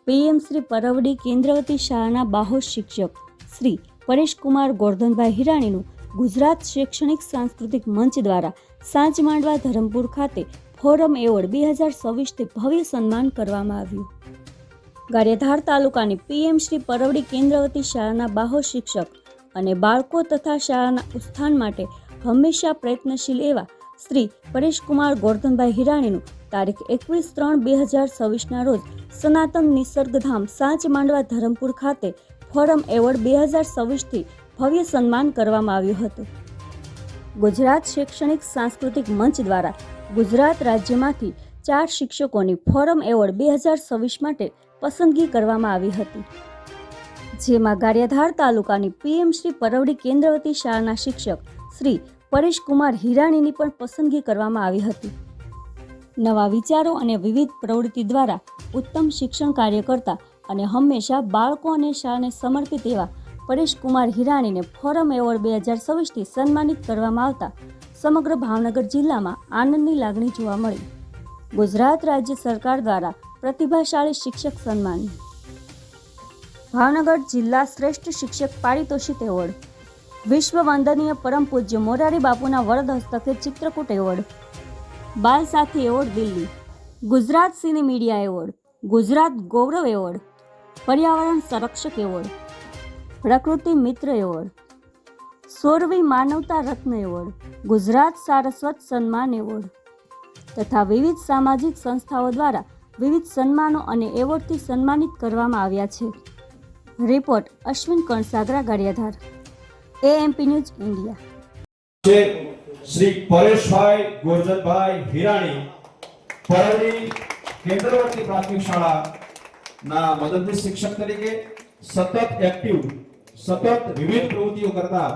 PM Shri પરવડી કેન્દ્રવતી શાળાના બાહોશ શિક્ષક શ્રી પરેશકુમાર ગોરધનભાઈ હિરાણીનું ગુજરાત શૈક્ષણિક સાંસ્કૃતિક મંચ દ્વારા સાંજ માંડવા ધરમપુર ખાતે ફોરમ એવોર્ડ 2026થી ભવ્ય સન્માન કરવામાં આવ્યું। ગારિયાધાર તાલુકાની પીએમ શ્રી પરવડી કેન્દ્રવતી શાળાના બાહોશ શિક્ષક અને બાળકો તથા શાળાના ઉત્થાન માટે હંમેશા પ્રયત્નશીલ એવા શ્રી પરેશકુમાર ગોરધનભાઈ હિરાણીનું તારીખ 21/3/2026ના રોજ સનાતન નિસર્ગધામ સાંચ માંડવા ધરમપુર ખાતે ફોરમ એવોર્ડ 2026થી ભવ્ય સન્માન કરવામાં આવ્યું હતું। ગુજરાત શૈક્ષણિક સાંસ્કૃતિક મંચ દ્વારા ગુજરાત રાજ્યમાંથી 4 શિક્ષકોની ફોરમ એવોર્ડ 2026 માટે પસંદગી કરવામાં આવી હતી, જેમાં ગારિયાધાર તાલુકાની પીએમ શ્રી પરવડી કેન્દ્રવતી શાળાના શિક્ષક શ્રી પરેશકુમાર હિરાણીની પણ પસંદગી કરવામાં આવી હતી। નવા વિચારો અને વિવિધ પ્રવૃત્તિ દ્વારા ઉત્તમ શિક્ષણ કાર્ય કરતા અને હંમેશા બાળકો અને શાળાને સમર્પિત એવા પરેશકુમાર હિરાણીને ફોરમ એવોર્ડ 2026થી સન્માનિત કરવામાં આવતા સમગ્ર ભાવનગર જિલ્લામાં આનંદની લાગણી જોવા મળી। ગુજરાત રાજ્ય સરકાર દ્વારા પ્રતિભાશાળી શિક્ષક સન્માન, ભાવનગર જિલ્લા શ્રેષ્ઠ શિક્ષક પારિતોષિક એવોર્ડ, વિશ્વ વંદનીય પરમ પૂજ્ય મોરારી બાપુના વરદ હસ્તકે ચિત્રકૂટ એવોર્ડ, બાલ સાથી એવોર્ડ દિલ્હી, ગુજરાત સિને મીડિયા એવોર્ડ, ગુજરાત ગૌરવ એવોર્ડ, પર્યાવરણ સંરક્ષક એવોર્ડ, પ્રકૃતિ મિત્ર એવોર્ડ, 16મી માનવતા રત્ન એવોર્ડ, ગુજરાત સારસ્વત સન્માન એવોર્ડ તથા વિવિધ સામાજિક સંસ્થાઓ દ્વારા વિવિધ સન્માનો અને એવોર્ડથી સન્માનિત કરવામાં આવ્યા છે। Report Ashwin Kansagara, Gariyadhar, AMP news India. Shri Pareshbhai Gordhanbhai Hirani Parvadi કેન્દ્રવતી પ્રાથમિક શાળાના મદદનીશ શિક્ષક તરીકે સતત એક્ટિવ, સતત વિવિધ પ્રવૃત્તિઓ કરતા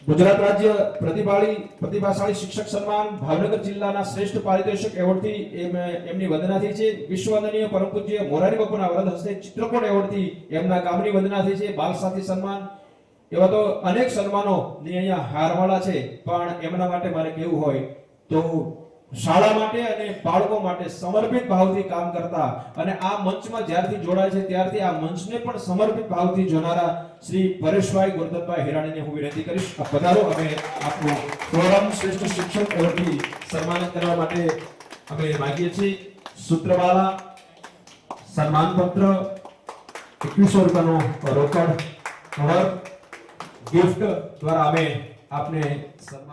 ગુજરાત રાજ્ય પ્રતિભાશાળી શિક્ષક સન્માન, ભાવનગર જિલ્લાના શ્રેષ્ઠ પારિતોષિક એવોર્ડથી એમની વંદના થઈ છે। વિશ્વવંદનીય પરમ પૂજ્ય મોરારી બાપુના વરદ હસ્તે ચિત્રકૂટ એવોર્ડથી એમના ગામની વંદના થઈ છે। બાલ સાથી સન્માન, એવા તો અનેક સન્માનો ની અહીંયા હારવાળા છે, પણ એમના માટે મારે કેવું હોય તો શાળા માટે અને બાળકો માટે સમર્પિત ભાવથી કામ કરતા અને આ મંચમાં જ્યારથી જોડાય છે ત્યારથી આ મંચને પણ સમર્પિત ભાવથી જોનારા શ્રી પરેશભાઈ ગોરધનભાઈ હિરાણીને હું વિનંતી કરીશ, પધારો। અમે આપનું ફોરમ શ્રેષ્ઠ શિક્ષક એવોર્ડથી સન્માનિત કરવા માટે અમે માંગીએ છીએ। સૂત્રમાળા, સન્માનપત્ર, 2100 રૂપિયાનો રોકડ કવર ગિફ્ટ દ્વારા અમે આપને સન્માન